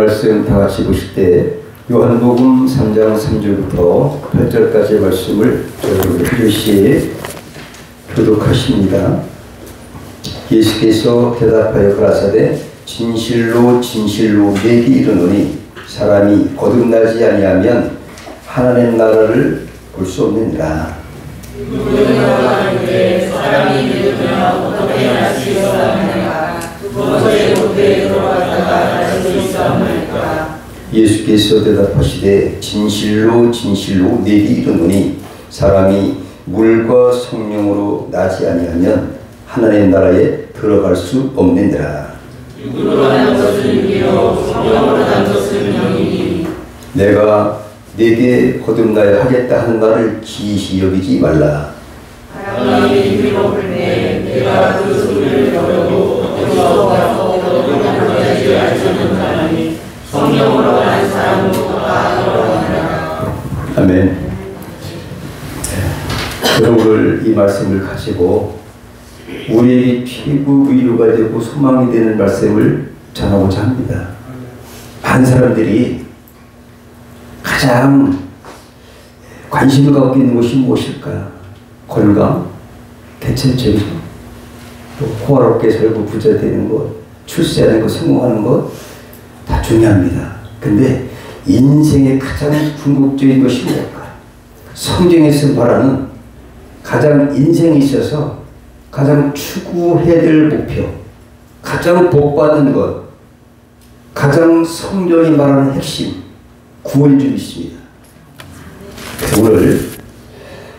말씀 다 같이 보실 때 요한복음 3장 3절부터 8절까지의 말씀을 여러분 필시 교독하십니다. 예수께서 대답하여 가라사대 진실로 진실로 내게 이르노니 사람이 거듭나지 아니하면 하나님 나라를 볼 수 없느니라. 사람이 믿으면 어떻게 할 수 있사옵나이까? 도저히 못되게 돌아갔다가 할 수 있사옵나이까? 예수께서 대답하시되 진실로 진실로 내게 이르노니 사람이 물과 성령으로 나지 아니하면 하나님 나라에 들어갈 수 없느니라. 육으로 난 것은 육이요 성령으로 난 것은 영이니 내가 내게 거듭나야 하겠다 하는 말을 기이시 여기지 말라. 하나님의 힘으로 볼 때 내가 그 소리를 들어도 어디서 와서 거듭나지 않는 사람이 성령으로 난 사람보다 더하니라. 아멘. 여러분 이 말씀을 가지고 우리에게 피부 위로가 되고 소망이 되는 말씀을 전하고자 합니다. 많은 사람들이 가장 관심을 갖고 있는 것이 무엇일까? 건강, 개체적인, 또 호화롭게 살고 부자 되는 것, 출세하는 것, 성공하는 것 다 중요합니다. 근데 인생의 가장 궁극적인 것이 뭘까? 성경에서 말하는 가장 인생에 있어서 가장 추구해야 될 목표, 가장 복받는 것, 가장 성경이 말하는 핵심, 구원 중 있습니다. 오늘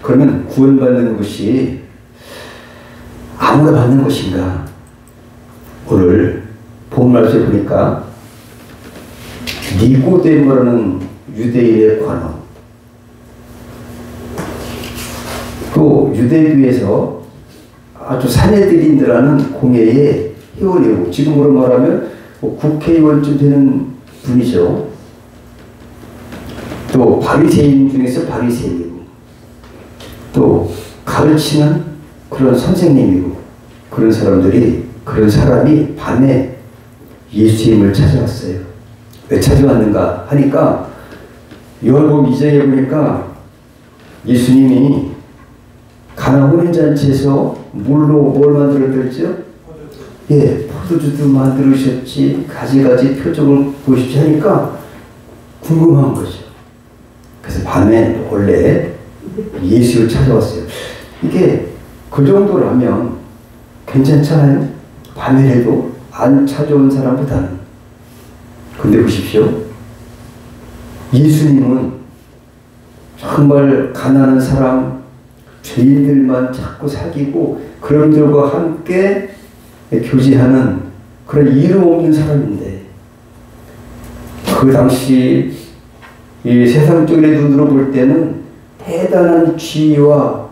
그러면 구원받는 것이 아무나 받는 것인가? 오늘 본 말씀을 보니까 니고데모라는 유대인의 관원, 또 유대교에서 아주 사내들인들하는 공회의 회원이고 지금으로 말하면 국회의원쯤 되는 분이죠. 또 바리새인 중에서 바리새인이고 또 가르치는 그런 선생님이고 그런 사람이 밤에 예수님을 찾아왔어요. 왜 찾아왔는가 하니까 요한복음 2장에 보니까 예수님이 가나 혼인잔치에서 물로 뭘 만들었죠? 예, 포도주도 만들으셨지 가지가지 표적을 보십시오 하니까 궁금한 거죠. 그래서 밤에 원래 예수를 찾아왔어요. 이게 그 정도라면 괜찮잖아요. 밤에라도 안 찾아온 사람보다는. 근데 보십시오. 예수님은 정말 가난한 사람, 죄인들만 자꾸 사귀고 그런들과 함께 교제하는 그런 이름 없는 사람인데 그 당시 이 세상적인 눈으로 볼 때는 대단한 지위와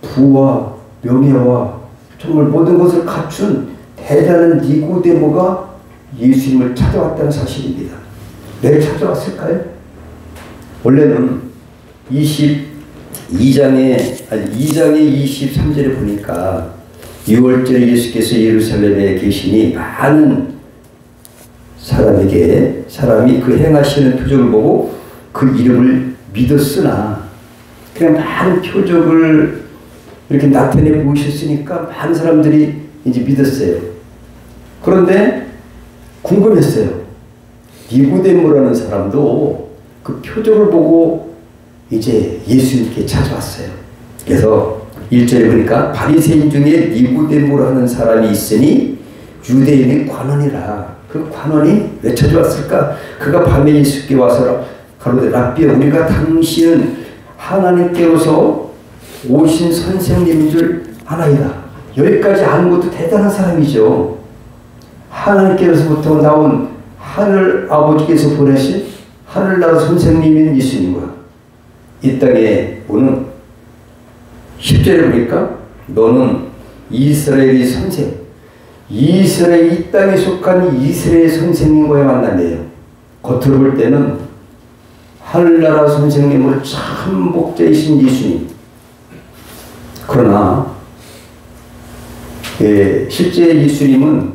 부와 명예와 정말 모든 것을 갖춘 대단한 니고데모가 예수님을 찾아왔다는 사실입니다. 왜 찾아왔을까요? 원래는 2장의 23절에 보니까 6월절에 예수께서 예루살렘에 계시니 많은 사람이 그 행하시는 표적을 보고 그 이름을 믿었으나 그냥 많은 표적을 이렇게 나타내 보이셨으니까 많은 사람들이 이제 믿었어요. 그런데 궁금했어요. 니고데모라는 사람도 그 표적을 보고 이제 예수님께 찾아왔어요. 그래서 1절에 보니까 바리새인 중에 니고데모라는 사람이 있으니 유대인의 관원이라. 그 관원이 왜 찾아왔을까? 그가 밤에 예수께 와서 가로되 랍비여 우리가 당신은 하나님께로서 오신 선생님인 줄 아나이다. 여기까지 아는 것도 대단한 사람이죠. 하나님께로부터 나온 하늘 아버지께서 보내신 하늘나라 선생님인 예수님과 이 땅에 오는 10절에 보니까 너는 이스라엘의 선생, 이스라엘 이 땅에 속한 이스라엘 선생님과의 만남이에요. 겉으로 볼 때는 하늘나라 선생님으로 참 목자이신 예수님. 그러나 실제 예수님은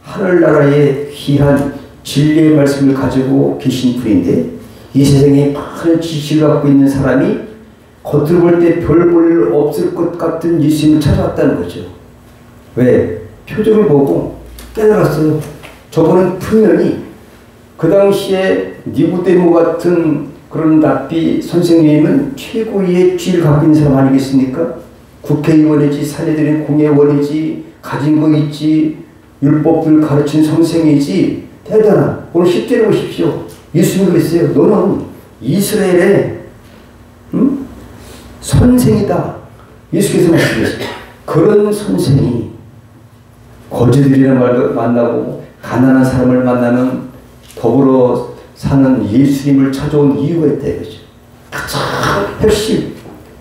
하늘나라의 귀한 진리의 말씀을 가지고 계신 분인데 이 세상에 많은 지식을 갖고 있는 사람이 겉으로 볼 때 별 볼 일 없을 것 같은 예수님을 찾아왔다는 거죠. 왜? 표정을 보고 깨달았어요. 저분은 분명히 그 당시에 니고데모 같은 그런 랍비 선생님은 최고의 지혜를 갖고 있는 사람 아니겠습니까? 국회의원이지, 사내들인 공회원이지, 가진 거 있지, 율법을 가르친 선생이지, 대단한. 오늘 10절에 보십시오. 예수님이 그랬어요. 너는 이스라엘의 선생이다. 예수께서 말씀하셨어요. 그런 선생이 거지들이라는 말도 만나고 가난한 사람을 만나는 더불어 사는 예수님을 찾아온 이유가 있다 이거죠. 가장 핵심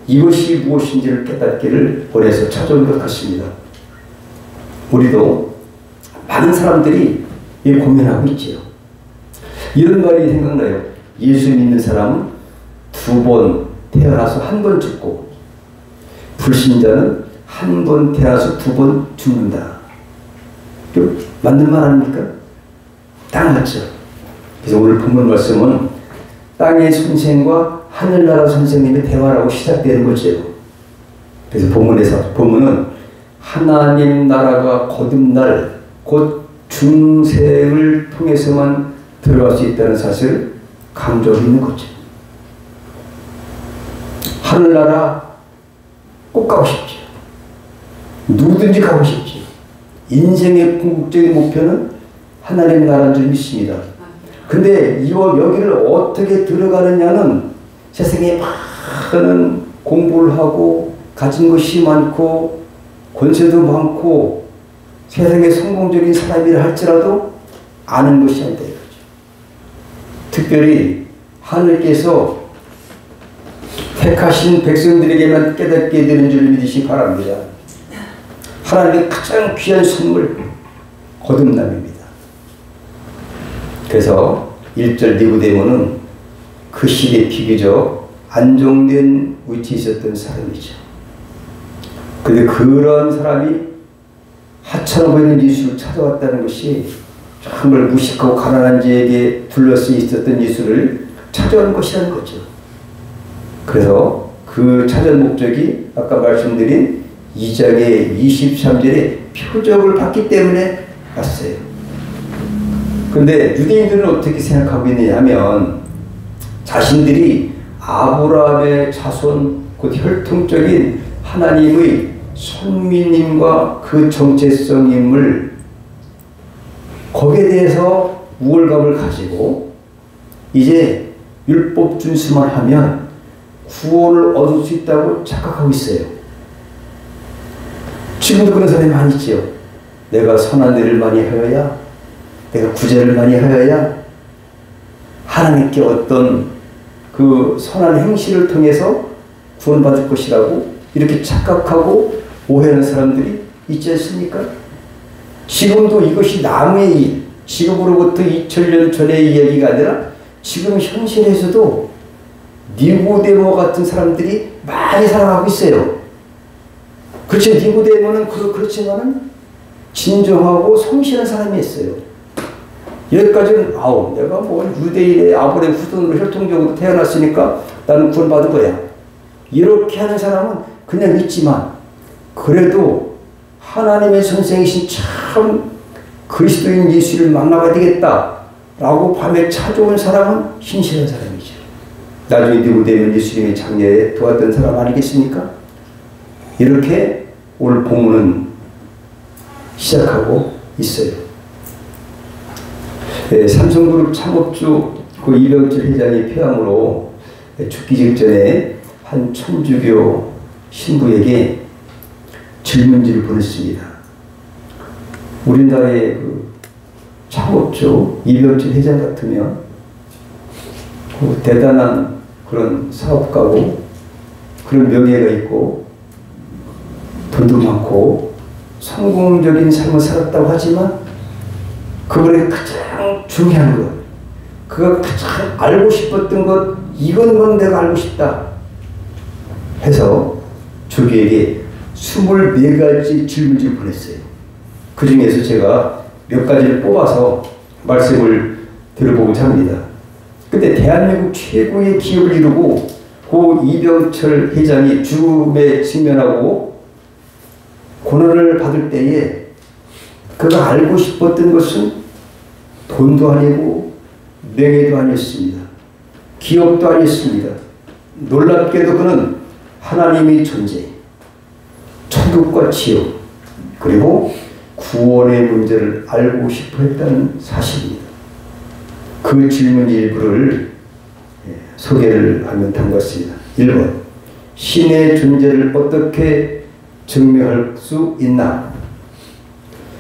이것이 무엇인지를 깨닫기를 원해서 찾아온 것 같습니다. 우리도 많은 사람들이 고민하고 있지요. 이런 말이 생각나요. 예수 믿는 사람은 2번 태어나서 1번 죽고 불신자는 1번 태어나서 2번 죽는다. 맞는 말 아닙니까? 딱 맞죠. 그래서 오늘 본문 말씀은 땅의 선생과 하늘나라 선생님의 대화라고 시작되는 거죠. 그래서 본문은 하나님 나라가 거듭날 곧 중생을 통해서만 들어갈 수 있다는 사실을 강조하고 있는 거죠. 하늘나라 꼭 가고 싶죠. 누구든지 가고 싶죠. 인생의 궁극적인 목표는 하나님 나라인 줄 믿습니다. 근데 여기를 어떻게 들어가느냐는 세상에 많은 공부를 하고 가진 것이 많고 권세도 많고 세상에 성공적인 사람이라 할지라도 아는 것이 아니다 이거죠. 특별히 하늘께서 택하신 백성들에게만 깨닫게 되는 줄 믿으시기 바랍니다. 하나님의 가장 귀한 선물 거듭남입니다. 그래서 1절 니고데모는 그 시대에 비교적 안정된 위치에 있었던 사람이죠. 그런데 그런 사람이 하찮아 보이는 예수를 찾아왔다는 것이 정말 무식하고 가난한 자에게 둘러싸여 있었던 예수를 찾아온 것이라는 거죠. 그래서 그 찾은 목적이 아까 말씀드린 2장의 23절에 표적을 받기 때문에 왔어요. 근데 유대인들은 어떻게 생각하고 있느냐 하면 자신들이 아브라함의 자손 곧 혈통적인 하나님의 선민임과 그 정체성임을 거기에 대해서 우월감을 가지고 이제 율법 준수만 하면 구원을 얻을 수 있다고 착각하고 있어요. 지금도 그런 사람이 많이 있죠. 내가 선한 일을 많이 하여야, 내가 구제를 많이 하여야 하나님께 어떤 그 선한 행실을 통해서 구원받을 것이라고 이렇게 착각하고 오해하는 사람들이 있지 않습니까? 지금도 이것이 남의 일, 지금으로부터 2000년 전의 이야기가 아니라 지금 현실에서도 니고데모 같은 사람들이 많이 살아가고 있어요. 그렇죠. 니고데모는 그렇지만은 진정하고 성실한 사람이었어요. 여기까지는 내가 뭐 유대인의 아브라함 후손으로 혈통적으로 태어났으니까 나는 구원받은 거야. 이렇게 하는 사람은 그냥 있지만 그래도 하나님의 선생이신 참 그리스도인 예수를 만나봐야 되겠다 라고 밤에 찾아온 사람은 신실한 사람이죠. 나중에 니고데모는 예수님의 장례에 도왔던 사람 아니겠습니까? 이렇게 오늘 본문은 시작하고 있어요. 삼성그룹 창업주 그 이병철 회장의 폐암으로 죽기 직전에 한 천주교 신부에게 질문지를 보냈습니다. 우리나라의 그 창업주 이병철 회장 같으면 그 대단한 그런 사업가고 그런 명예가 있고 돈도 많고 성공적인 삶을 살았다고 하지만 그분의 가장 중요한 것, 그가 가장 알고 싶었던 것, 이건 내가 알고 싶다 해서 조교에게 24가지 질문지를 보냈어요. 그 중에서 제가 몇 가지를 뽑아서 말씀을 들어보고자 합니다. 근데 대한민국 최고의 기업을 이루고 고 이병철 회장이 죽음에 직면하고 고난을 받을 때에 그가 알고 싶었던 것은 돈도 아니고 명예도 아니었습니다. 기업도 아니었습니다. 놀랍게도 그는 하나님의 존재, 천국과 지옥, 그리고 구원의 문제를 알고 싶어 했다는 사실입니다. 그 질문 일부를 소개를 하면 담았습니다. 1번, 신의 존재를 어떻게 증명할 수 있나?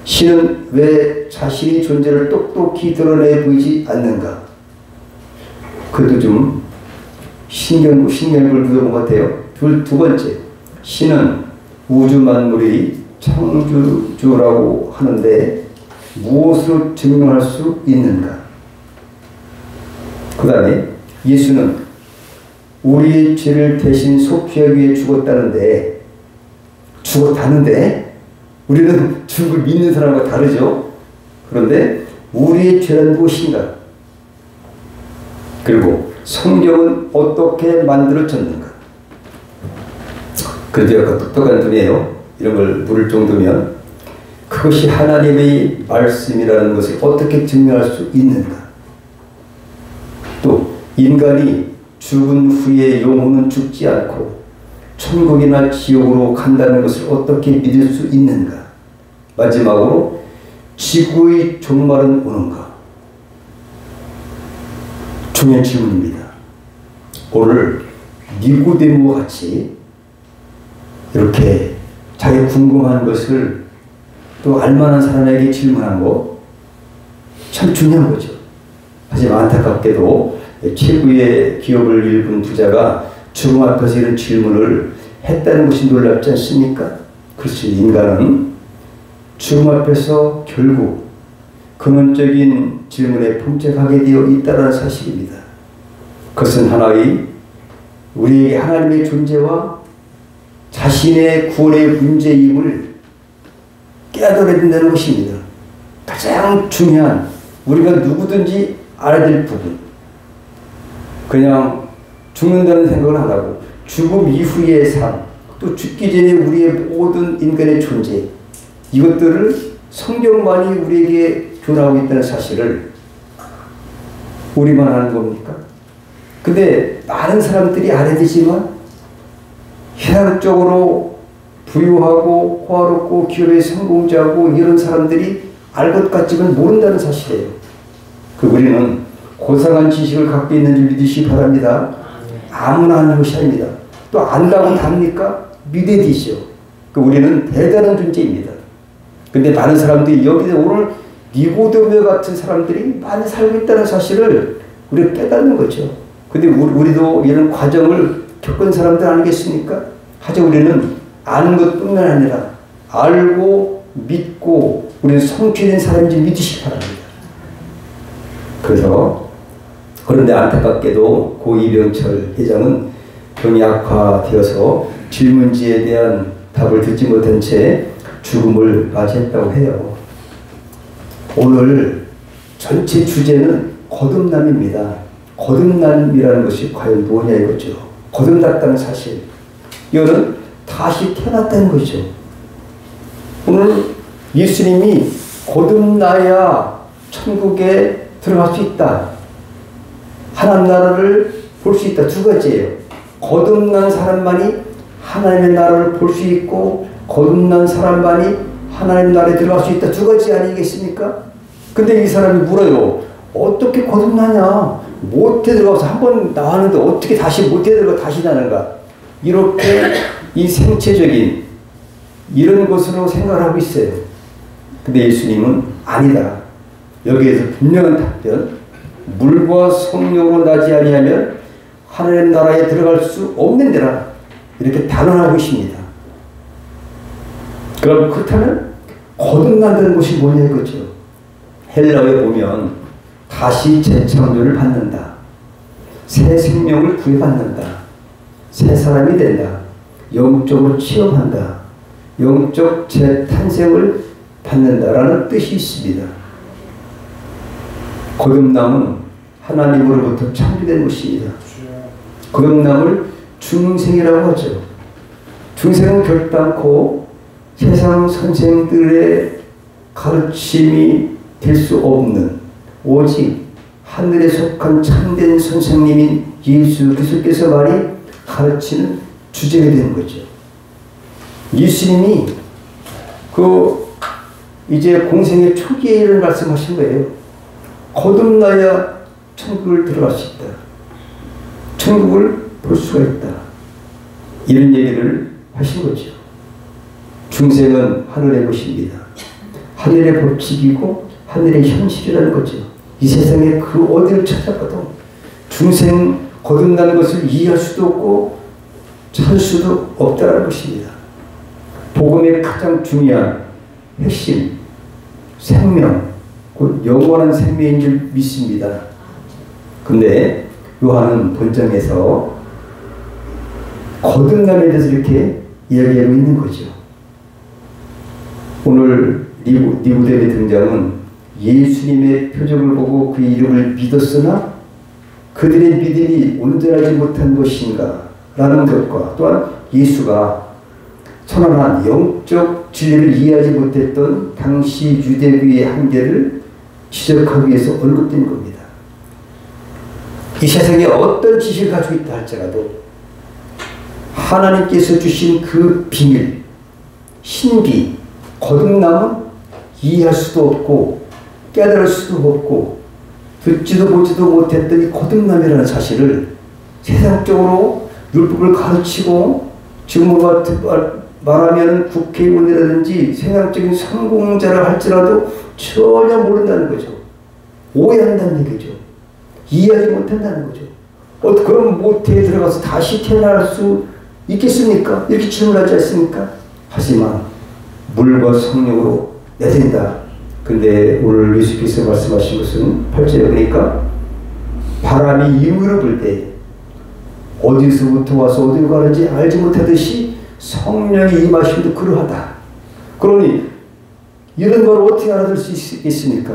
신은 왜 자신의 존재를 똑똑히 드러내 보이지 않는가? 그것도 좀 신경을 묻어본 것 같아요. 두 번째, 신은 우주 만물의 창조주라고 하는데 무엇으로 증명할 수 있는가? 그 다음에 예수는 우리의 죄를 대신 속죄하기 위해 죽었다는데 우리는 죽을 믿는 사람과 다르죠. 그런데 우리의 죄는 무엇인가? 그리고 성경은 어떻게 만들어졌는가? 그래도 약간 똑똑한 분이에요. 이런 걸 물을 정도면 그것이 하나님의 말씀이라는 것을 어떻게 증명할 수 있는가? 또 인간이 죽은 후에 영혼은 죽지 않고 천국이나 지옥으로 간다는 것을 어떻게 믿을 수 있는가? 마지막으로 지구의 종말은 오는가? 중요한 질문입니다. 오늘 니고데모 같이 이렇게 자기 궁금한 것을 또 알만한 사람에게 질문한 거 참 중요한 거죠. 하지만 안타깝게도 최고의 기업을 일군 부자가 죽음 앞에서 이런 질문을 했다는 것이 놀랍지 않습니까? 그렇지, 인간은 죽음 앞에서 결국 근원적인 질문에 봉착하게 되어 있다는 사실입니다. 그것은 하나의 우리에게 하나님의 존재와 자신의 구원의 문제임을 깨달아야 된다는 것입니다. 가장 중요한 우리가 누구든지 알아야 될 부분. 그냥 죽는다는 생각을 안 하고 죽음 이후의 삶, 또 죽기 전에 우리의 모든 인간의 존재, 이것들을 성경만이 우리에게 교훈하고 있다는 사실을 우리만 아는 겁니까? 근데 많은 사람들이 알아야 되지만 신학적으로 부유하고 호화롭고 기업의 성공자고 이런 사람들이 알 것 같지만 모른다는 사실이에요. 우리는 고상한 지식을 갖고 있는 줄 믿으시기 바랍니다. 아무나 하는 것이 아닙니다. 또 안다고 답니까? 믿어야 되죠. 우리는 대단한 존재입니다. 근데 많은 사람들이 여기서 오늘 니고데모 같은 사람들이 많이 살고 있다는 사실을 우리가 깨닫는 거죠. 근데 우리도 이런 과정을 겪은 사람들 아니겠습니까? 하지만 우리는 아는 것뿐만 아니라 알고 믿고 우리는 성취된 사람인지 믿으시기 바랍니다. 그런데 안타깝게도 고 이병철 회장은 병이 악화되어서 질문지에 대한 답을 듣지 못한 채 죽음을 맞이했다고 해요. 오늘 전체 주제는 거듭남입니다. 거듭남이라는 것이 과연 뭐냐 이거죠. 거듭났다는 사실. 이거는 다시 태어났다는 거죠. 오늘 예수님이 거듭나야 천국에 들어갈 수 있다. 하나님 나라를 볼 수 있다. 두 가지예요. 거듭난 사람만이 하나님의 나라를 볼 수 있고 거듭난 사람만이 하나님 나라에 들어갈 수 있다. 두 가지 아니겠습니까? 근데 이 사람이 물어요. 어떻게 거듭나냐? 못해 들어가서 한 번 나왔는데 어떻게 다시 못해 들어가 다시 나는가? 이렇게 이 생체적인 이런 것으로 생각을 하고 있어요. 근데 예수님은 아니다. 여기에서 분명한 답변. 물과 성령으로 나지 아니하면 하나님 나라에 들어갈 수 없는 데라. 이렇게 단언하고 있습니다. 그럼 그렇다면 거듭난다는 것이 뭐냐 이거죠. 헬라어에 보면 다시 재창조를 받는다. 새 생명을 구해받는다. 새 사람이 된다. 영적으로 취업한다. 영적 재탄생을 받는다라는 뜻이 있습니다. 거듭남은 하나님으로부터 창조된 것입니다. 거듭남을 중생이라고 하죠. 중생은 결단코 세상 선생들의 가르침이 될 수 없는 오직 하늘에 속한 참된 선생님인 예수 그리스도께서 많이 가르치는 주제가 되는 거죠. 예수님이 이제 공생의 초기에 이런 말씀하신 거예요. 거듭나야 천국을 들어갈 수 있다. 천국을 볼 수가 있다. 이런 얘기를 하신 거죠. 중생은 하늘의 것입니다. 하늘의 법칙이고 하늘의 현실이라는 거죠. 이 세상에 그 어디를 찾아봐도 중생 거듭나는 것을 이해할 수도 없고 찾을 수도 없다는 것입니다. 복음의 가장 중요한 핵심, 생명, 곧 영원한 생명인 줄 믿습니다. 근데 요한은 본장에서 거듭남에 대해서 이렇게 이야기하고 있는 거죠. 오늘 니고데모의 등장은 예수님의 표적을 보고 그 이름을 믿었으나 그들의 믿음이 온전하지 못한 것인가 라는 것과 또한 예수가 선언한 영적 진리를 이해하지 못했던 당시 유대교의 한계를 지적하기 위해서 언급된 겁니다. 이 세상에 어떤 지식을 가지고 있다 할지라도 하나님께서 주신 그 비밀, 신비, 거듭남은 이해할 수도 없고 깨달을 수도 없고 듣지도 보지도 못했던 이 거듭남이라는 사실을 세상적으로 율법을 가르치고 지금으로 말하면 국회의원이라든지 세상적인 성공자를 할지라도 전혀 모른다는 거죠. 오해한다는 얘기죠. 이해하지 못한다는 거죠. 그럼 모태에 들어가서 다시 태어날 수 있겠습니까? 이렇게 질문하지 않습니까? 하지만 물과 성령으로 내된다. 근데 오늘 예수께서 말씀하신 것은 8절에 보니까 바람이 임으로 불 때 어디서부터 와서 어디로 가는지 알지 못하듯이 성령이 임하심도 그러하다. 그러니 이런 걸 어떻게 알아들 수 있겠습니까?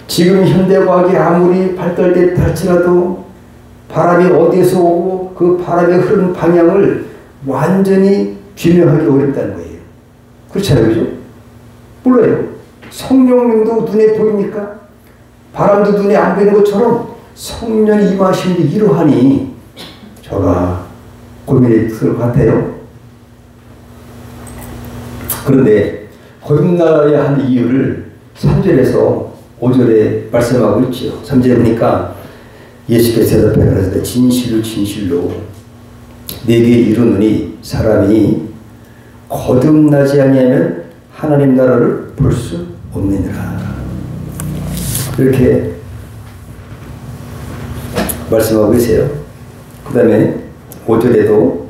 지금 현대과학이 아무리 발달됐다 할지라도 바람이 어디에서 오고 그 바람이 흐르는 방향을 완전히 규명하기 어렵다는 거예요. 그렇잖아요, 그죠? 몰라요. 성령님도 눈에 보입니까? 바람도 눈에 안 보이는 것처럼 성령이 임하심도 이러하니 저가 고민이 들 것 같아요. 그런데 거듭나야 하는 이유를 3절에서 5절에 말씀하고 있죠. 3절에 보니까 예수께서 대답해 가라사대 진실로 진실로 내게 이르노니 사람이 거듭나지 아니하면 하나님 나라를 볼 수 없느니라. 이렇게 말씀하고 계세요. 그 다음에 5절에도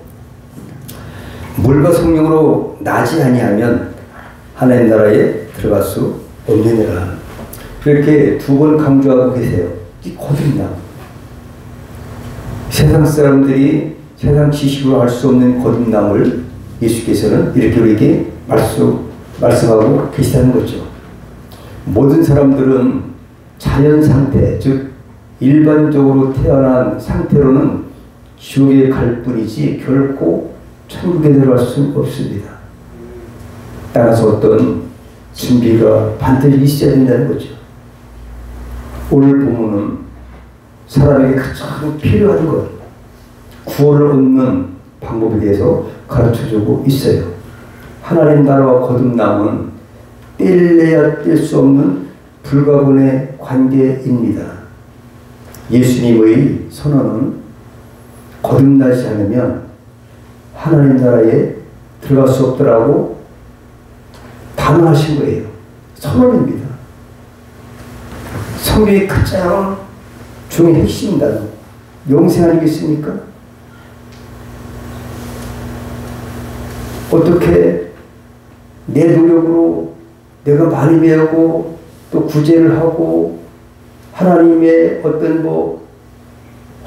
물과 성령으로 나지 아니하면 하나님 나라에 들어갈 수 없느니라. 그렇게 두 번 강조하고 계세요. 이 거듭남. 세상 사람들이 세상 지식으로 알 수 없는 거듭남을 예수께서는 이렇게 우리에게 말씀하고 계시다는 거죠. 모든 사람들은 자연 상태, 즉 일반적으로 태어난 상태로는 지옥에 갈 뿐이지 결코 천국에 들어갈 수 없습니다. 따라서 어떤 준비가 반드시 있어야 된다는 거죠. 오늘 본문은 사람에게 가장 필요한 것, 구원을 얻는 방법에 대해서 가르쳐주고 있어요. 하나님 나라와 거듭남은 뗄래야 뗄 수 없는 불가분의 관계입니다. 예수님의 선언은 거듭나지 않으면 하나님 나라에 들어갈 수 없더라고 단언하신 거예요. 선언입니다. 성경의 가장 중요한 핵심 단어, 영생 아니겠습니까? 어떻게 내 노력으로 내가 많이 배우고 또 구제를 하고 하나님의 어떤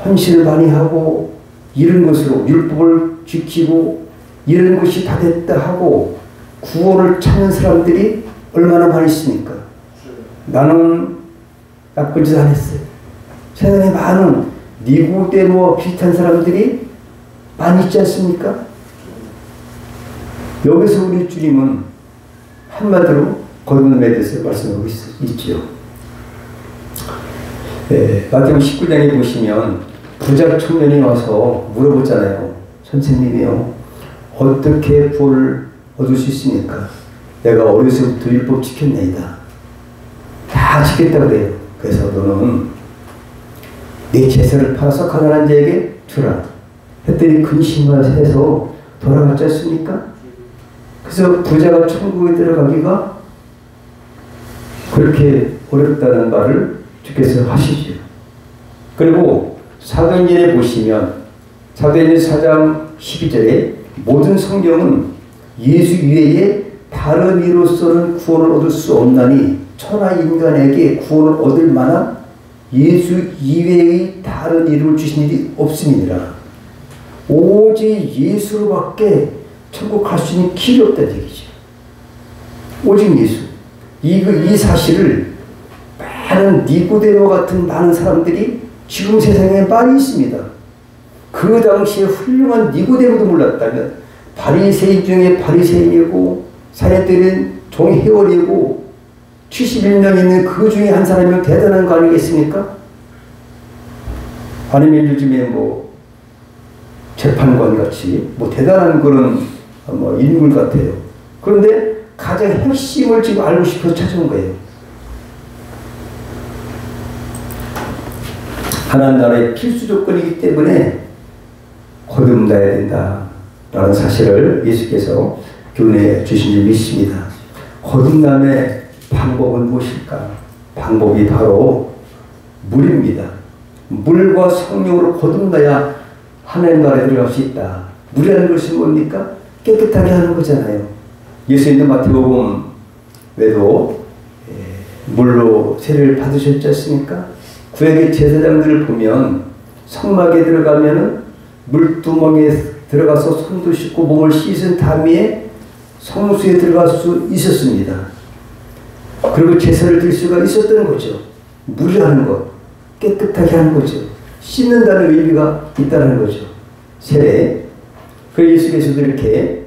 헌신을 많이 하고 이런 것으로 율법을 지키고 이런 것이 다 됐다 하고 구원을 찾는 사람들이 얼마나 많이 있습니까? 나는 나쁜 짓 안 했어요. 세상에 많은 니고데모와 비슷한 사람들이 많이 있지 않습니까? 여기서 우리 주님은 한마디로 거듭남에 대해서 말씀하고 있죠. 네, 마태복음 19장에 보시면 부자 청년이 와서 물어보잖아요. 선생님이요, 어떻게 구원을 얻을 수 있습니까? 내가 어려서부터 율법 지켰나이다. 다 지켰다고 그래요. 그래서 너는 내 재산을 팔아서 가난한 자에게 주라 했더니 근심을 해서 돌아갔지 않습니까? 그래서 부자가 천국에 들어가기가 그렇게 어렵다는 말을 주께서 하시죠. 그리고 사도행전에 보시면 사도행전 4장 12절에 모든 성경은 예수 이외에 다른 이로서는 구원을 얻을 수 없나니 천하 인간에게 구원을 얻을 만한 예수 이외의 다른 이름을 주신 일이 없음이니라. 오직 예수로밖에 천국 갈 수 있는 길이 없다는 얘기죠. 오직 예수. 이 사실을 많은 니고데모 같은 많은 사람들이 지금 세상에 많이 있습니다. 그 당시에 훌륭한 니고데모도 몰랐다면 바리새인 중에 바리새인이고 사례들은 종이 회원이고 71명 있는 그 중에 한 사람이면 대단한 거 아니겠습니까? 아니면 요즘에 뭐 재판관 같이 뭐 대단한 그런 뭐 인물 같아요. 그런데 가장 핵심을 지금 알고 싶어서 찾아온 거예요. 하나님 나라의 필수 조건이기 때문에 거듭나야 된다라는 사실을 예수께서 교훈해 주신 줄 믿습니다. 거듭남의 방법은 무엇일까? 방법이 바로 물입니다. 물과 성령으로 거듭나야 하나님 나라에 들어갈 수 있다. 물이라는 것이 뭡니까? 깨끗하게 하는 거잖아요. 예수님도 마태복음 외에도 물로 세례를 받으셨지 않습니까? 구약의 제사장들을 보면 성막에 들어가면은 물두멍에 들어가서 손도 씻고 몸을 씻은 다음에 성수에 들어갈 수 있었습니다. 그리고 제사를 드릴 수가 있었던 거죠. 물이라는 것, 깨끗하게 하는 거죠. 씻는다는 의미가 있다는 거죠. 세례. 그래서 예수께서도 이렇게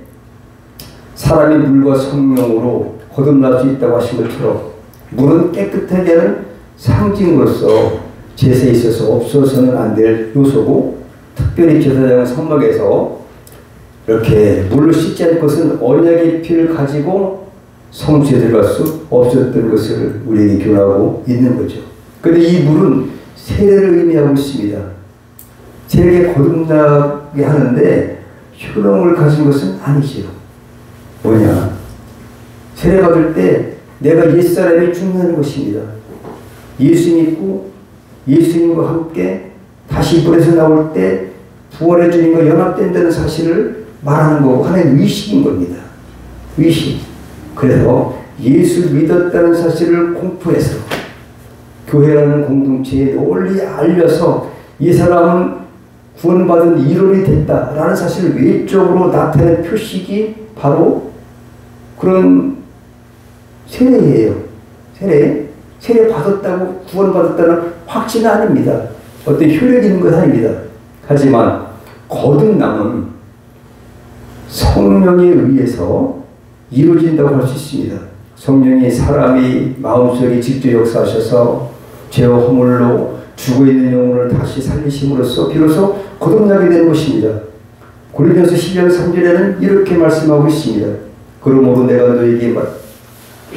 사람이 물과 성령으로 거듭날 수 있다고 하신 것처럼 물은 깨끗하게 하는 상징으로서 제사에 있어서 없어서는 안 될 요소고, 특별히 제사장은 성막에서 이렇게 물로 씻지 않을 것은 언약의 피를 가지고 성수에 들어갈 수 없었던 것을 우리에게 교훈하고 있는 거죠. 그런데 이 물은 세례를 의미하고 있습니다. 세례가 거듭나게 하는데 효능을 가진 것은 아니지요. 뭐냐? 세례 받을 때 내가 옛사람이 죽는 것입니다. 예수 믿고 예수님과 함께 다시 불에서 나올 때 부활의 주님과 연합된다는 사실을 말하는 거고 하나의 의식인 겁니다. 의식. 그래서 예수 믿었다는 사실을 공포해서 교회라는 공동체에 널리 알려서 이 사람은 구원받은 일원이 됐다라는 사실을 외적으로 나타낸 표식이 바로 그런 세례예요. 세례 받았다고 구원받았다는 확신은 아닙니다. 어떤 효력이 있는 건 아닙니다. 하지만 거듭남은 성령에 의해서 이루어진다고 할 수 있습니다. 성령이 사람의 마음속에 직접 역사하셔서 죄와 허물로 죽어있는 영혼을 다시 살리심으로써 비로소 거듭나게 되는 것입니다. 고린도서 12장 3절에는 이렇게 말씀하고 있습니다. 그러므로 내가 너에게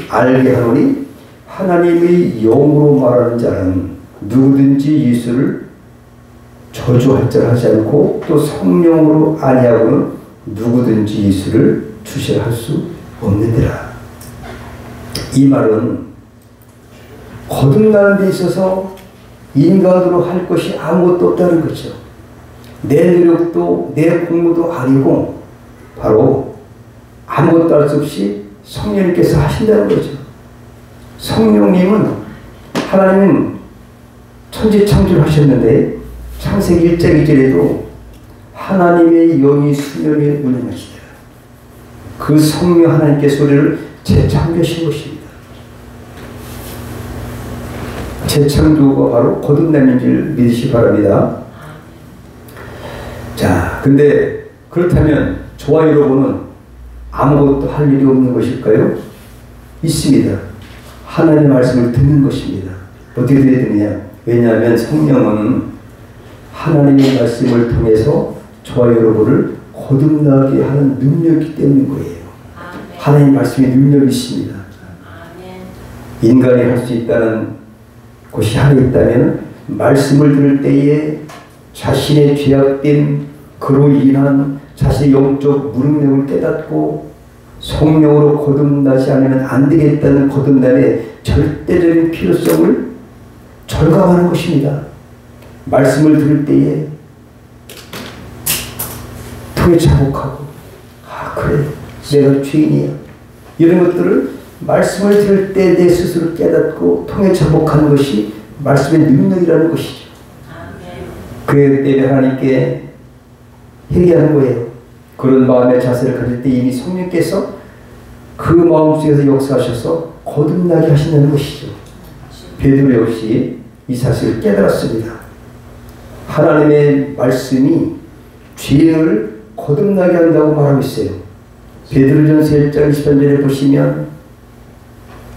알게 하노니 하나님의 영으로 말하는 자는 누구든지 예수를 저주할 자를 하지 않고 또 성령으로 아니하고는 누구든지 예수를 주시할 수 없느니라. 이 말은 거듭나는 데 있어서 인간으로 할 것이 아무것도 없다는 거죠. 내 노력도 내 공부도 아니고 바로 아무것도 할 수 없이 성령님께서 하신다는 거죠. 성령님은 하나님은 천지 창조를 하셨는데 창세기 1장 2절에도 하나님의 영이 수면에 운행하시더라. 그 성령 하나님께서 우리를 재창조하신 것입니다. 재창조가 바로 거듭남인 줄 믿으시기 바랍니다. 자, 근데 그렇다면 저와 여러분은 아무것도 할 일이 없는 것일까요? 있습니다. 하나님의 말씀을 듣는 것입니다. 어떻게 들어야 되느냐? 왜냐하면 성령은 하나님의 말씀을 통해서 저와 여러분을 거듭나게 하는 능력이기 때문인 거예요. 하나님의 말씀에 능력이 있습니다. 인간이 할 수 있다는 것이 하나 있다면 말씀을 들을 때에 자신의 죄악된 그로 인한 자신의 영적 무능력을 깨닫고 성령으로 거듭나지 않으면 안 되겠다는 거듭남의 절대적인 필요성을 절감하는 것입니다. 말씀을 들을 때에 통에 자복하고 그래 내가 죄인이야 이런 것들을 말씀을 들을 때 내 스스로 깨닫고 통에 자복하는 것이 말씀의 능력이라는 것이죠. 그에 때문에 하나님께 회개하는 거예요. 그런 마음의 자세를 가질 때 이미 성령께서 그 마음속에서 역사하셔서 거듭나게 하신다는 것이죠. 베드로 역시 이 사실을 깨달았습니다. 하나님의 말씀이 죄인을 거듭나게 한다고 말하고 있어요. 베드로전서 1장 23절에 보시면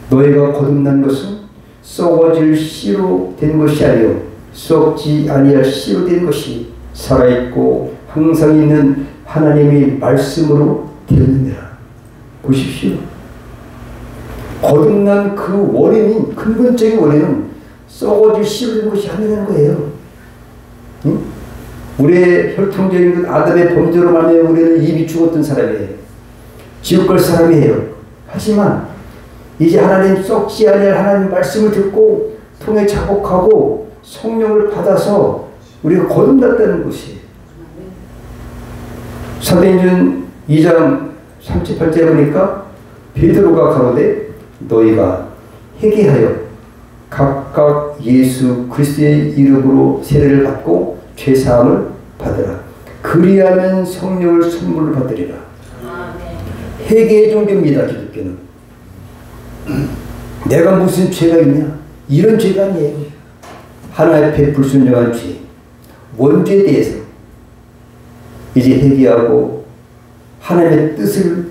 너희가 거듭난 것은 썩어질 씨로 된 것이 아니요 썩지 아니할 씨로 된 것이 살아있고 항상 있는 하나님의 말씀으로 되었느니라. 보십시오. 거듭난 그 원인이 근본적인 원인은 썩어질 씨로 된 것이 아니라는 거예요. 응? 우리의 혈통적인 아담의 범죄로 말미암아 우리는 이미 죽었던 사람이에요. 지옥 갈 사람이에요. 하지만 이제 하나님 썩지 아니할 하나님 말씀을 듣고 통해 자복하고 성령을 받아서 우리가 거듭났다는 것이에요. 사도행전 2장 38절에 보니까 베드로가 가로되 너희가 회개하여 각각 예수 그리스도의 이름으로 세례를 받고 죄사함을 받으라. 그리하면 성령을 선물로 받으리라. 회개의 종교입니다. 기독교는. 내가 무슨 죄가 있냐? 이런 죄가 아니에요. 하나님 앞에 불순종한 죄, 원죄에 대해서 이제 회개하고 하나님의 뜻을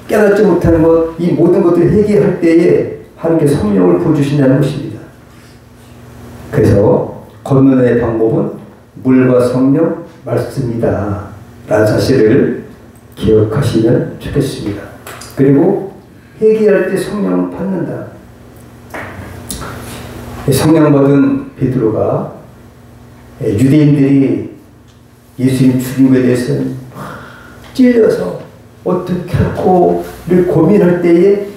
깨닫지 못하는 것, 이 모든 것들을 회개할 때에 하나님께서 성령을 부어주신다는 것입니다. 그래서 건너의 방법은 물과 성령 말씀이다 라는 사실을 기억하시면 좋겠습니다. 그리고 회개할 때 성령을 받는다. 성령 받은 베드로가 유대인들이 예수님 죽인 것에 대해서 찔려서 어떻게 할고를 고민할 때에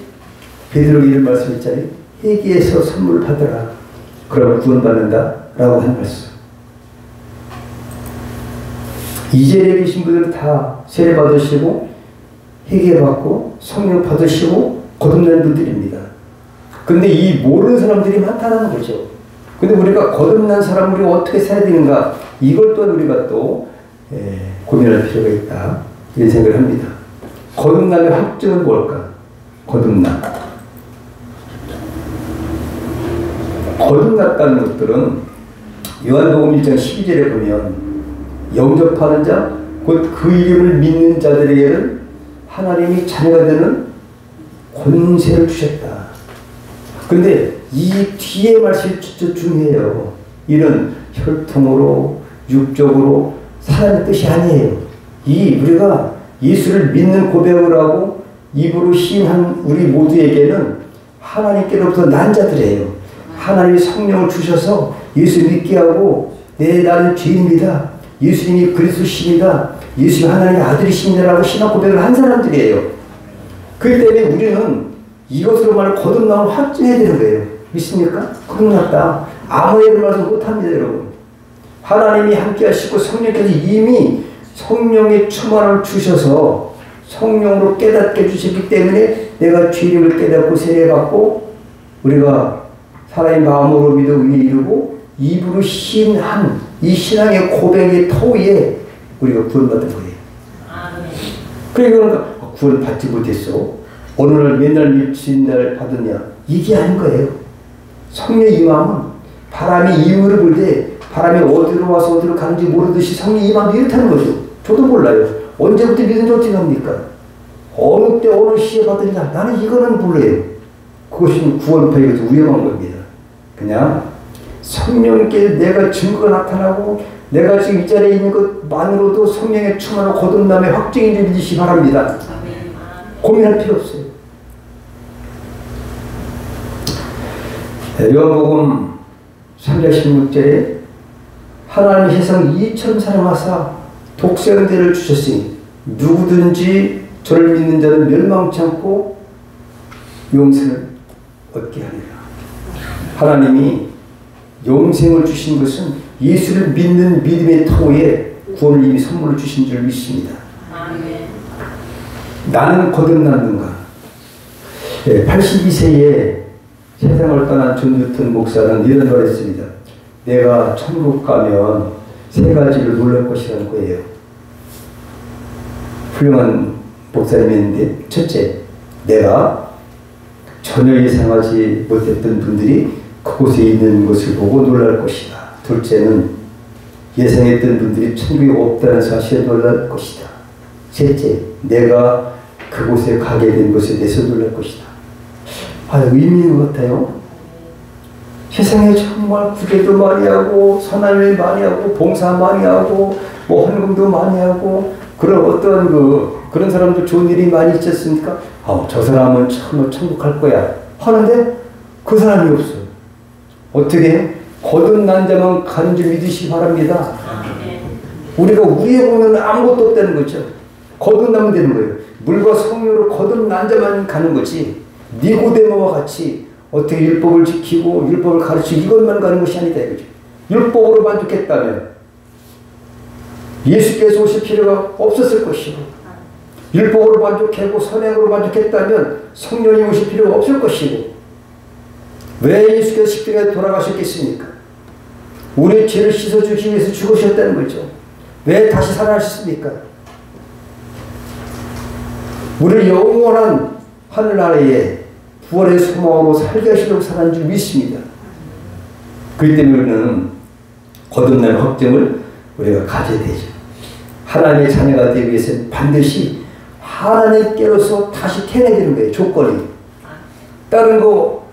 베드로가 이런 말씀했잖아요. 회개해서 선물을 받아라. 그러면 구원받는다 라고 한 말씀. 이 자리에 계신 분들은 다 세례 받으시고 회개받고 성령 받으시고 거듭난 분들입니다. 근데 이 모르는 사람들이 많다는 거죠. 근데 우리가 거듭난 사람을 어떻게 살아야 되는가, 이걸 또한 우리가 또 고민할 필요가 있다 이런 생각을 합니다. 거듭남의 확증은 뭘까? 거듭남. 거듭났다는 것들은 요한복음 1장 12절에 보면 영접하는 자, 곧 그 이름을 믿는 자들에게는 하나님이 자녀가 되는 권세를 주셨다. 근데 이 뒤에 말씀이 진짜 중요해요. 이런 혈통으로 육적으로 사람의 뜻이 아니에요. 이 우리가 예수를 믿는 고백을 하고 입으로 시인한 우리 모두에게는 하나님께로부터 난 자들이에요. 하나님이 성령을 주셔서 예수 믿게 하고 나는 죄인입니다. 예수님이 그리스도십니다. 예수님 하나님의 아들이십니다라고 신앙 고백을 한 사람들이에요. 그렇기 때문에 우리는 이것으로 말을 거듭남을 확증해야 되는 거예요. 믿습니까? 거듭났다. 아무 예를 말씀 못합니다, 여러분. 하나님이 함께 하시고 성령께서 이미 성령의 충만함을 주셔서 성령으로 깨닫게 해주셨기 때문에 내가 죄임을 깨닫고 세례받고 우리가 사람의 마음으로 믿어 의에 이르고 입으로 시인한 이 신앙의 고백의 터위에 우리가 구원받은 거예요. 그러니까 구원 받지 못했어. 어느 날 맨날 미친 날 받았냐? 이게 아닌 거예요. 성령의 임함은 바람이 이유를 불 때 바람이 어디로 와서 어디로 가는지 모르듯이 성령의 임함도 이렇다는 거죠. 저도 몰라요. 언제부터 믿은지 어떻게 합니까? 어느 때 어느 시에 받으니까 나는 이거는 몰라요. 그것이 구원파이고 위험한 겁니다. 그냥 성령께 내가 증거가 나타나고 내가 지금 이 자리에 있는 것만으로도 성령의 충만한 거듭남의 확증인 줄 믿으시기 바랍니다. 고민할 필요 없어요. 요한복음 3장 16절에 하나님이 세상 이처럼 사랑하사 독생자를 주셨으니 누구든지 저를 믿는 자는 멸망치 않고 영생을 얻게 하리라. 하나님이 영생을 주신 것은 예수를 믿는 믿음의 토에 구원을 이미 선물로 주신 줄 믿습니다. 나는 거듭났는가? 82세에 세상을 떠난 존 뉴턴 목사는 이런 말을 했습니다. 내가 천국 가면 세 가지를 놀랄 것이라는 거예요. 훌륭한 목사님인데, 첫째, 내가 전혀 예상하지 못했던 분들이 그곳에 있는 것을 보고 놀랄 것이다. 둘째는 예상했던 분들이 천국에 없다는 사실에 놀랄 것이다. 셋째, 내가 그곳에 가게 된 것에 대해서 놀랄 것이다. 의미 있는 것 같아요. 세상에 정말 구제도 많이 하고 선한 일 많이 하고 봉사 많이 하고 뭐 헌금도 많이 하고 그런 어떤 그런 사람도 좋은 일이 많이 있지 않습니까? 저 사람은 참 천국 갈 거야 하는데 그 사람이 없어. 어떻게? 거듭난 자만 가는 줄 믿으시기 바랍니다. 우리가 우리의 공로는 아무것도 없다는 거죠. 거듭나면 되는 거예요. 물과 성령으로 거듭난 자만 가는 거지. 니고데모와 같이 어떻게 율법을 지키고 율법을 가르치고 이것만 가는 것이 아니다 이거죠. 율법으로 만족했다면 예수께서 오실 필요가 없었을 것이고, 율법으로 만족하고 선행으로 만족했다면 성령이 오실 필요가 없을 것이고, 왜 예수께서 십자가에 돌아가셨겠습니까? 우리의 죄를 씻어주기 위해서 죽으셨다는 거죠. 왜 다시 살아나셨습니까? 우리를 영원한 하늘나라에 부활의 소망으로 살게 하시려고 살아난 줄 믿습니다. 그렇기 때문에 우리는 거듭난 확증을 우리가 가져야 되죠. 하나님의 자녀가 되기 위해서는 반드시 하나님께로서 다시 태어나야 되는 거예요. 조건이. 다른 거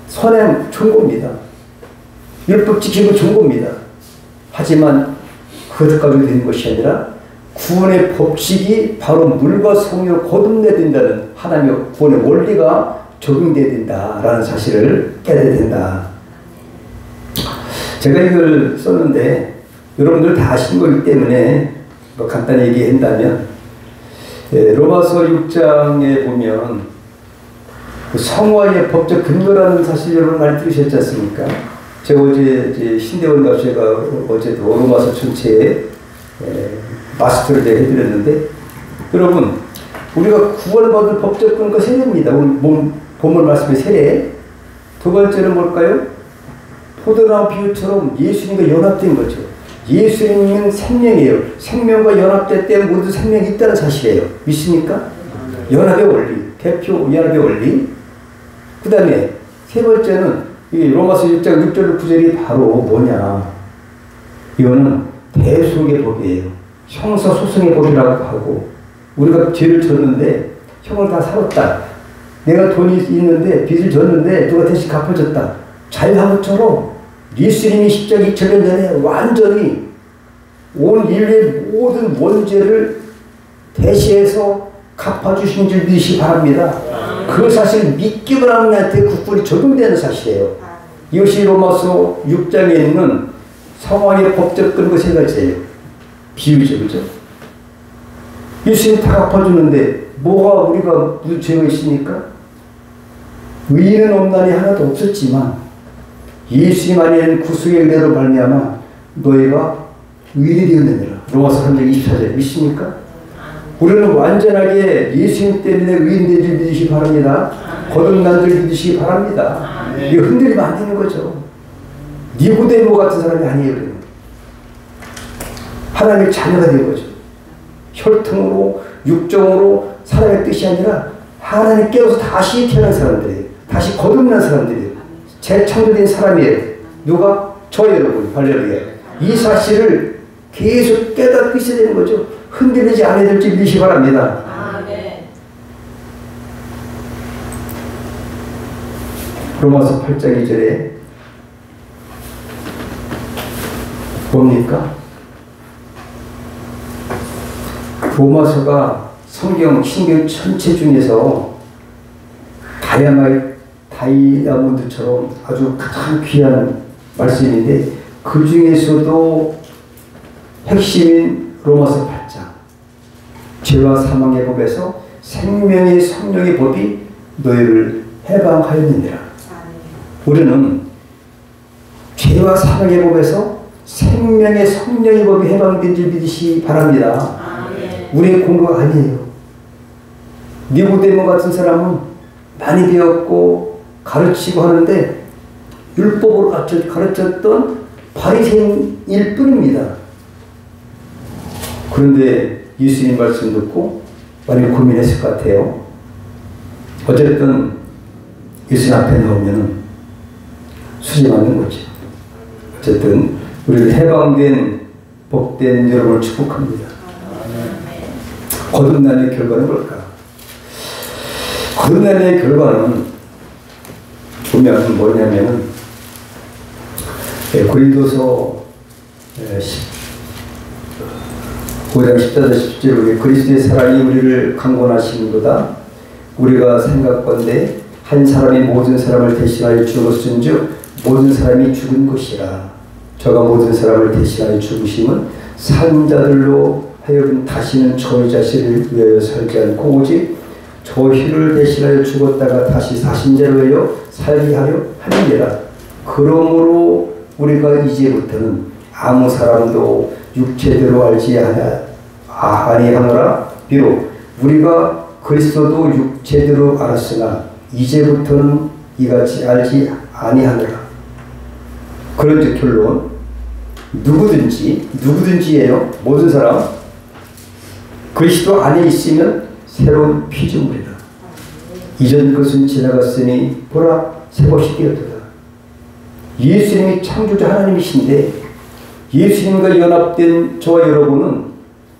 선행 좋은 겁니다. 율법 지키고 좋은 겁니다. 하지만 그것까지 되는 것이 아니라 구원의 법칙이 바로 물과 성령으로 거듭내야 된다는 하나님의 구원의 원리가 적용돼야 된다라는 사실을 깨달아야 된다. 제가 이걸 썼는데 여러분들 다 아신 거기 때문에 뭐 간단히 얘기한다면, 로마서 6장에 보면 성화의 법적 근거라는 사실 여러분 많이 들으셨지 않습니까? 제가 어제 신대원 교수가 어제도 로마서 전체에 마스터를 제가 해드렸는데, 여러분 우리가 구원받을 법적 근거 세 개입니다. 오늘 본문 말씀의 세례. 두 번째는 뭘까요? 포도나무 비유처럼 예수님과 연합된 거죠. 예수님은 생명이에요. 생명과 연합될 때 모두 생명이 있다는 사실이에요. 믿습니까? 연합의 원리, 대표 연합의 원리. 그 다음에 세 번째는 이 로마서 6장 6절 9절이 바로 뭐냐? 이거는 대속의 법이에요. 형사소송의 법이라고 하고, 우리가 죄를 졌는데 형을 다 살았다. 내가 돈이 있는데 빚을 졌는데 누가 대신 갚아줬다. 자유한 것처럼 예수님이 십자가 2000년 전에 완전히 온 인류의 모든 원죄를 대신해서 갚아주신 줄 믿으시기 바랍니다. 그 사실 믿기만 하는 자한테 국분이 적용되는 사실이에요. 이것이 로마서 6장에 있는 성화의 법적 근거 세 가지예요. 비유죠, 그죠? 예수님 다 갚아주는데 뭐가 우리가 무슨 죄가 있습니까? 의인은 없나니 하나도 없었지만 예수님 안에는 구속의 은혜로 말미암아 너희가 의인이 되었느니라. 로마서 3장 24절 믿습니까? 우리는 완전하게 예수님 때문에 의인 된 줄 믿으시기 바랍니다. 거듭난 줄 믿으시기 바랍니다. 이거 흔들리면 안 되는 거죠. 니고데모 같은 사람이 아니에요. 하나님의 자녀가 된 거죠. 혈통으로 육정으로 사람의 뜻이 아니라 하나님 깨어서 다시 태어난 사람들이에요. 다시 거듭난 사람들이에요. 재창조된 사람이에요. 누가? 저 여러분, 할렐루야. 이 사실을 계속 깨닫고 있어야 되는 거죠. 흔들리지 않아야 될지 믿으시기 바랍니다. 로마서 8장 2절에 뭡니까? 로마서가 성경 신경 전체 중에서 다이아몬드처럼 아주 가장 귀한 말씀인데 그 중에서도 핵심인 로마서 8장 죄와 사망의 법에서 생명의 성령의 법이 너희를 해방하였느니라. 우리는 죄와 사망의 법에서 생명의 성령의 법이 해방된 줄 믿으시기 바랍니다. 우리의 공부가 아니에요. 니고데모 같은 사람은 많이 배웠고 가르치고 하는데 율법으로 가르쳤던 바리새인일 뿐입니다. 그런데 예수님 말씀 듣고 많이 고민했을 것 같아요. 어쨌든 예수님 앞에 나오면 수지 맞는 거죠. 어쨌든 우리를 해방된 복된 여러분을 축복합니다. 거듭남의 결과는 뭘까? 거듭남의 결과는 보면 뭐냐면은 고린도서 5장 14절 17절에 그리스도의 사랑이 우리를 강권하시는도다. 우리가 생각건대 한 사람이 모든 사람을 대신하여 죽었은즉 모든 사람이 죽은 것이라. 저가 모든 사람을 대신하여 죽으심은 산 자들로 하여금 다시는 저희 자신을 위하여 살지 않고 오직 저희를 대신하여 죽었다가 다시 사신 자를 위하여 살게 하려 하느니라. 그러므로 우리가 이제부터는 아무 사람도 육체대로 알지 아니하노라. 비록 우리가 그리스도도 육체대로 알았으나 이제부터는 이같이 알지 아니하노라. 그런즉 결론 누구든지예요. 모든 사람 그리스도 안에 있으면 새로운 피조물이다. 이전 것은 지나갔으니 보라 새 것이 되었도다. 예수님이 창조자 하나님이신데 예수님과 연합된 저와 여러분은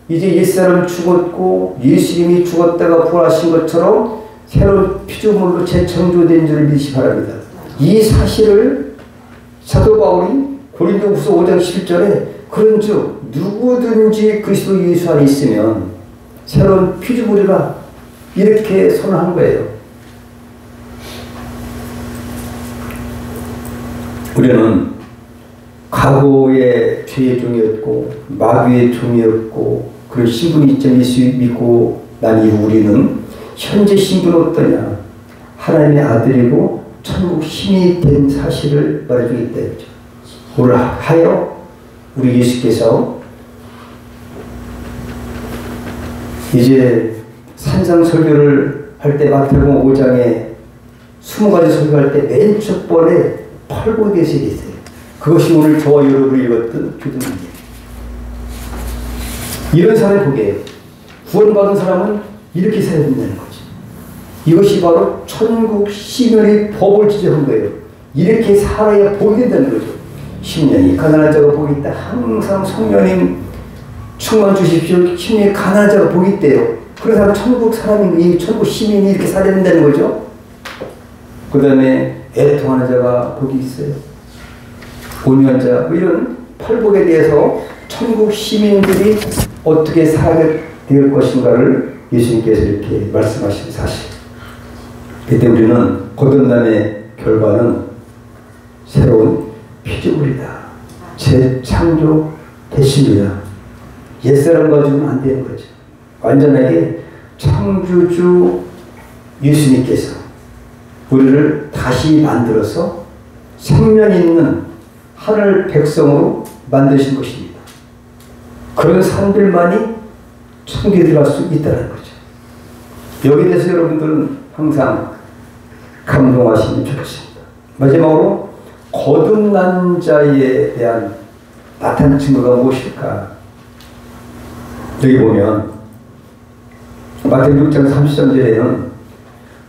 이제 옛사람 죽었고 예수님이 죽었다가 부활하신 것처럼 새로운 피조물로 재창조된 줄을 믿으시기 바랍니다. 이 사실을 사도 바울이 고린도후서 5장 11절에 그런즉 누구든지 그리스도 예수 안에 있으면 새로운 피조물이라 이렇게 선언한 거예요. 우리는 과거의 죄의 종이었고 마귀의 종이었고 그런 신분이 있던 예수 믿고 난 이후 우리는 현재 신분은 어떠냐? 하나님의 아들이고 천국 신이 된 사실을 말해주기 때문이죠. 오늘 하여 우리 예수께서 이제 산상설교를 할 때 마태복음 5장에 20가지 설교할 때 맨 첫 번에 펄보기에서 있어요. 그것이 오늘 저와 여러분이 읽었던 교훈입니다. 이런 사람을 보게 해요. 구원받은 사람은 이렇게 살아야 된다는 거죠. 이것이 바로 천국 시민의 법을 지적한 거예요. 이렇게 살아야 복이 된다는 거죠. 10년이 가난한 자가 복이 있다. 항상 성령님 충만 주십시오. 10년이 가난한 자가 복이 있대요. 그런 사람 천국 사람이 천국 시민이 이렇게 살아야 된다는 거죠. 그 다음에 애통하는 자가 복이 있어요. 온유한 자, 이런 팔복에 대해서 천국 시민들이 어떻게 살게 될 것인가를 예수님께서 이렇게 말씀하신 사실. 그때 우리는 거듭남의 결과는 새로운 피조물이다. 재창조됐습니다. 옛사람 가지고는 안 되는 거죠. 완전하게 창조주 예수님께서 우리를 다시 만들어서 생명 있는 하늘 백성으로 만드신 것입니다. 그런 사람들만이 천국에 들어갈 수 있다는 거죠. 여기에 대해서 여러분들은 항상 감동하시면 좋겠습니다. 마지막으로 거듭난 자에 대한 나타난 증거가 무엇일까? 여기 보면 마태복음 6장 33절에는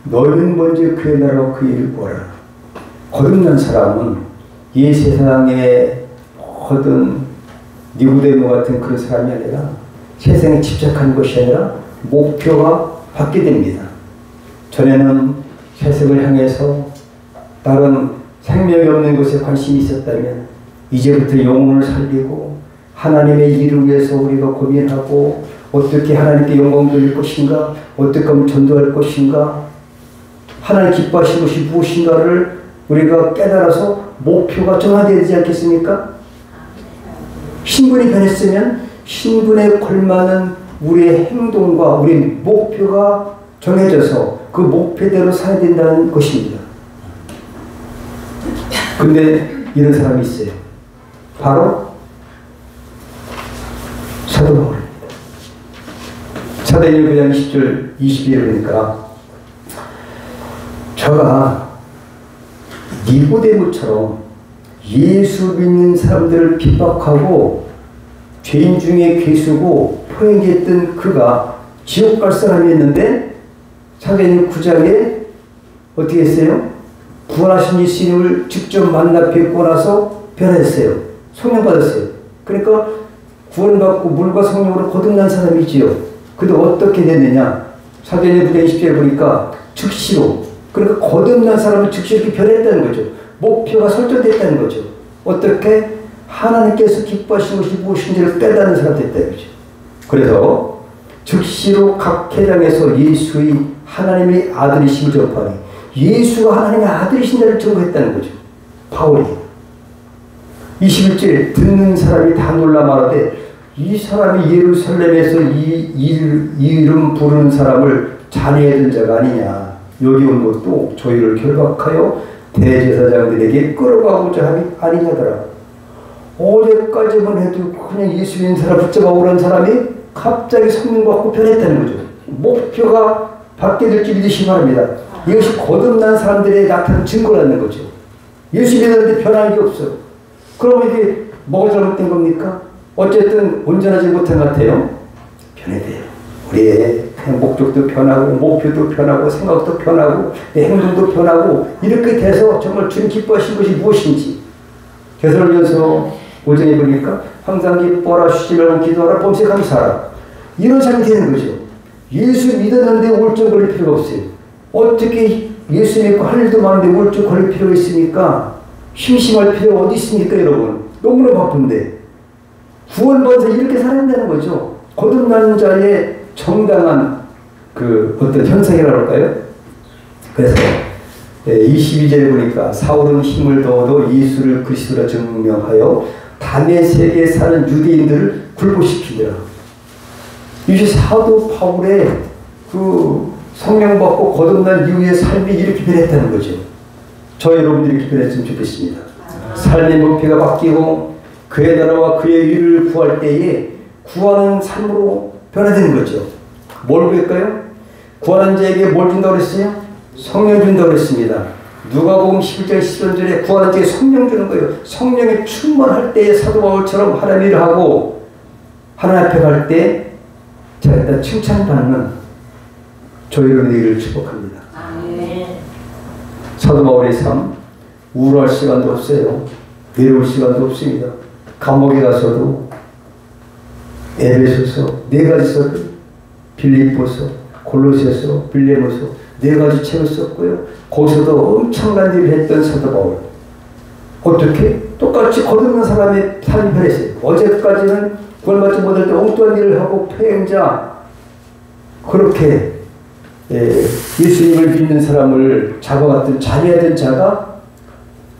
너희는 먼저 그의 나라와 그 일을 구하라. 거듭난 사람은 이 세상에 모든 니고데모 같은 그런 사람이 아니라 세상에 집착하는 것이 아니라 목표가 바뀌게 됩니다. 전에는 세상을 향해서 다른 생명이 없는 것에 관심이 있었다면 이제부터 영혼을 살리고 하나님의 일을 위해서 우리가 고민하고 어떻게 하나님께 영광 돌릴 것인가, 어떻게 하면 전도할 것인가, 하나님 기뻐하신 것이 무엇인가를 우리가 깨달아서 목표가 정화되어야 되지 않겠습니까? 신분이 변했으면 신분에 걸맞는 우리의 행동과 우리의 목표가 정해져서 그 목표대로 살아야 된다는 것입니다. 근데 이런 사람이 있어요. 바로 사도 바울입니다. 사도행전 9장 20절 22절 보니까 저가 니고데모처럼 예수 믿는 사람들을 핍박하고 죄인 중에 괴수고 포행했던 그가 지옥 갈 사람이었는데 사도행전 9장에 어떻게 했어요? 구원하신 예수님을 직접 만나 뵙고 나서 변했어요. 성령 받았어요. 그러니까 구원받고 물과 성령으로 거듭난 사람이지요. 근데 어떻게 됐느냐? 사도행전 9장 20절에 보니까 즉시로, 그러니까 거듭난 사람은 즉시 이렇게 변했다는 거죠. 목표가 설정됐다는 거죠. 어떻게? 하나님께서 기뻐하신 것이 무엇인지를 깨닫는 사람 됐다는 거죠. 그래서 즉시로 각 회당에서 예수의 하나님의 아들이심을 전파하니 예수가 하나님의 아들이신 자를 증거했다는 거죠. 바울이 21절 듣는 사람이 다 놀라 말하되 이 사람이 예루살렘에서 이 이름 부르는 사람을 잔해던 자가 아니냐. 여기 온 것도 저희를 결박하여 대제사장들에게 끌어가고자 함이 아니냐더라. 어제까지만 해도 그냥 예수 믿는 사람 붙잡아 오는 사람이 갑자기 성령 받고 변했다는 거죠. 목표가 받게 될지 믿으시기 바랍니다. 이것이 거듭난 사람들의 나타난 증거라는 거죠. 예수 믿는데 변한 게 없어. 그러면 이게 뭐가 잘못된 겁니까? 어쨌든 온전하지 못한 것 같아요. 변해야 돼요. 우리의 그냥 목적도 변하고 목표도 변하고 생각도 변하고 내 행동도 변하고 이렇게 돼서 정말 주님 기뻐하신 것이 무엇인지 데살로니가서 5장에 보니까 항상 기뻐하라, 쉬지 말고 기도하라, 범사에 감사하라. 이런 삶이 되는 거죠. 예수 믿었는데 우울증 걸릴 필요가 없어요. 어떻게 예수 믿고 할 일도 많은데 우울증 걸릴 필요가 있습니까? 심심할 필요가 어디 있습니까, 여러분? 너무나 바쁜데. 구원받아서 이렇게 살아야 된다는 거죠. 거듭난 자의 정당한 그 어떤 현상이라고 할까요? 그래서 22절에 보니까 사울은 힘을 더어도 예수를 그리스도라 증명하여 다메섹에 사는 유대인들을 굴복시키더라. 이제 사도 바울의 그 성령 받고 거듭난 이후의 삶이 이렇게 변했다는 거죠. 저 여러분들이 이렇게 변했으면 좋겠습니다. 삶의 목표가 바뀌고 그의 나라와 그의 의를 구할 때에 구하는 삶으로 변화되는 거죠. 뭘 구할까요? 구하는 자에게 뭘 준다고 그랬어요? 성령 준다고 그랬습니다. 누가복음 11장 13절에 구하는 자에게 성령 주는 거예요. 성령이 충만할 때에 사도 바울처럼 하나님 일을 하고 하나님 앞에 갈 때 제가 일단 칭찬받는 저 여러분의 일을 축복합니다. 사도 바울의 삶 우울할 시간도 없어요. 외로울 시간도 없습니다. 감옥에 가서도 에베소서 4가지 빌립보서, 골로새서, 빌레모서 4가지 책을 썼고요. 거기서도 엄청난 일을 했던 사도 바울. 어떻게? 똑같이 거듭난 사람의 삶이 변했어요. 어제까지는 구원받지 못할 때 엉뚱한 일을 하고 폐행자, 그렇게 예수님을 믿는 사람을 잡아갔던 잔해하던 자가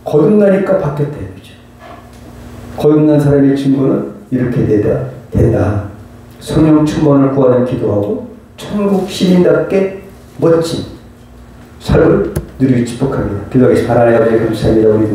거듭나니까 바뀌었다 이거죠. 거듭난 사람의 증거는 이렇게 된다. 성령 충만을 구하는 기도하고 천국 시민답게 멋진 삶을 누리기 축복합니다. 기도하겠습니다. 하나님 아버지 감사합니다. 우리도